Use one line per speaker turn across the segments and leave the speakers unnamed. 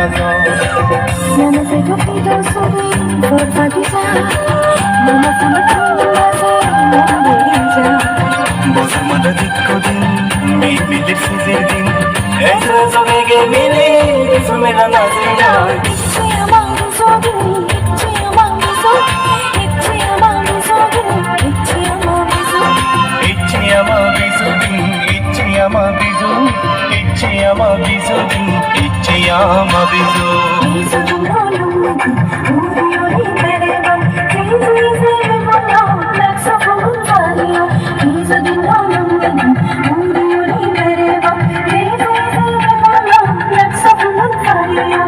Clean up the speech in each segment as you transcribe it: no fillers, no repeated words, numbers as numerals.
Siamo sei capito solo forza di sa Mama sama tumma se mandeja
বসুমতা দিন মিলে সিজের দিন এসে সবেগে মিলে কিছু মেলা না যায়
ইচ্ছে আমার সবই ইচ্ছে আমার সব ইচ্ছে আমার সবই ইচ্ছে আমার সব
ইচ্ছে আমার বিজুদিন ইচ্ছে আমার বিজু ইচ্ছে আমার বিজুদিন ইচ্ছে আমার Biju
Isso do mundo uri uri mere bam Kizi zebe bolo laksa funtaliya Isso do mundo uri uri mere bam Kizi zebe bolo laksa funtaliya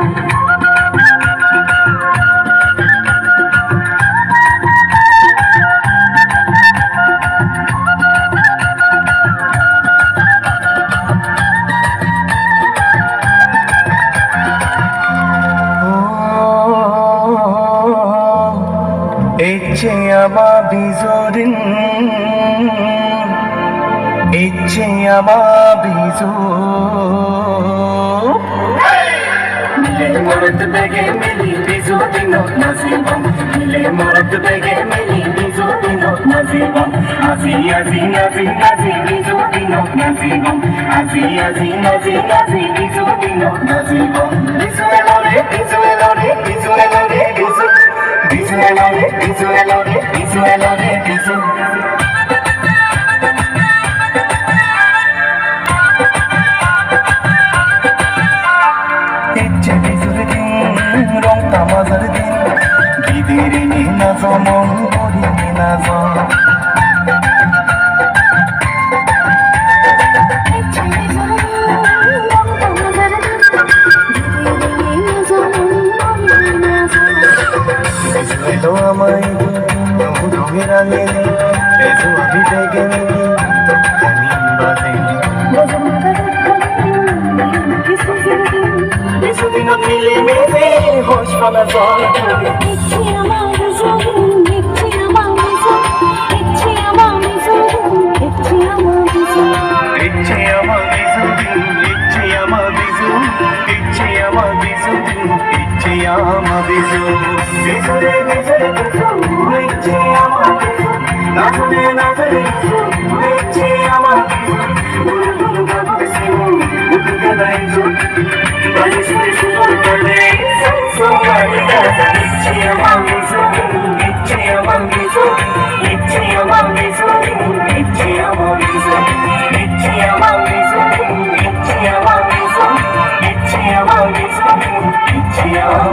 ইচ্ছে আমার বিজুদিন ইচ্ছে আমার বিজু মিলে মরত বেগে মিলি বিজুদিন নাজিবম মিলে মরত বেগে মিলি বিজুদিন নাজিবম আজি আজি নাজি নাজি বিজুদিন নাজিবম আজি আজি নাজি নাজি বিজুদিন নাজিবম বিজু এলোরে বিজু এলোরে বিজু এলোরে বিজু বিজু এলোরে বিজু এলোরে বিজু এলোরে বিজু ইচ্ছে বিজুর দিন রং তামাজার দিন বিদের না জমন করি না জন এলো আমায় রঙের আঙে এসো আমি বেগে খানি বাজে কিছুদিন মিলে মেলে হোস পালা জল
ইচ্ছে আমার সবই ইচ্ছে আমার সব ইচ্ছে আমার সবই ইচ্ছে আমার সব
ইচ্ছে আমার বিজুদিন ইচ্ছে আমার বিজু ইচ্ছে আমার বিজুদিন ইচ্ছে আমার বিজু বিজুরে বিজুরে বিজু ইচ্ছে আমার বিজু নাচনে নাচনে বিজু ইচ্ছে আমার বিজু উড়ুল গাবে সিমু উড়ুল গাইজু বাজে সুরে সুর করে সোঙ্গারিটা ইচ্ছে আমার বিজু ইচ্ছে আমার বিজু ইচ্ছে আমার বিজু ইচ্ছে আমার বিজু ইচ্ছে আমার বিজু ইচ্ছে আমার বিজু ইচ্ছে আমার বিজু ইচ্ছে আমার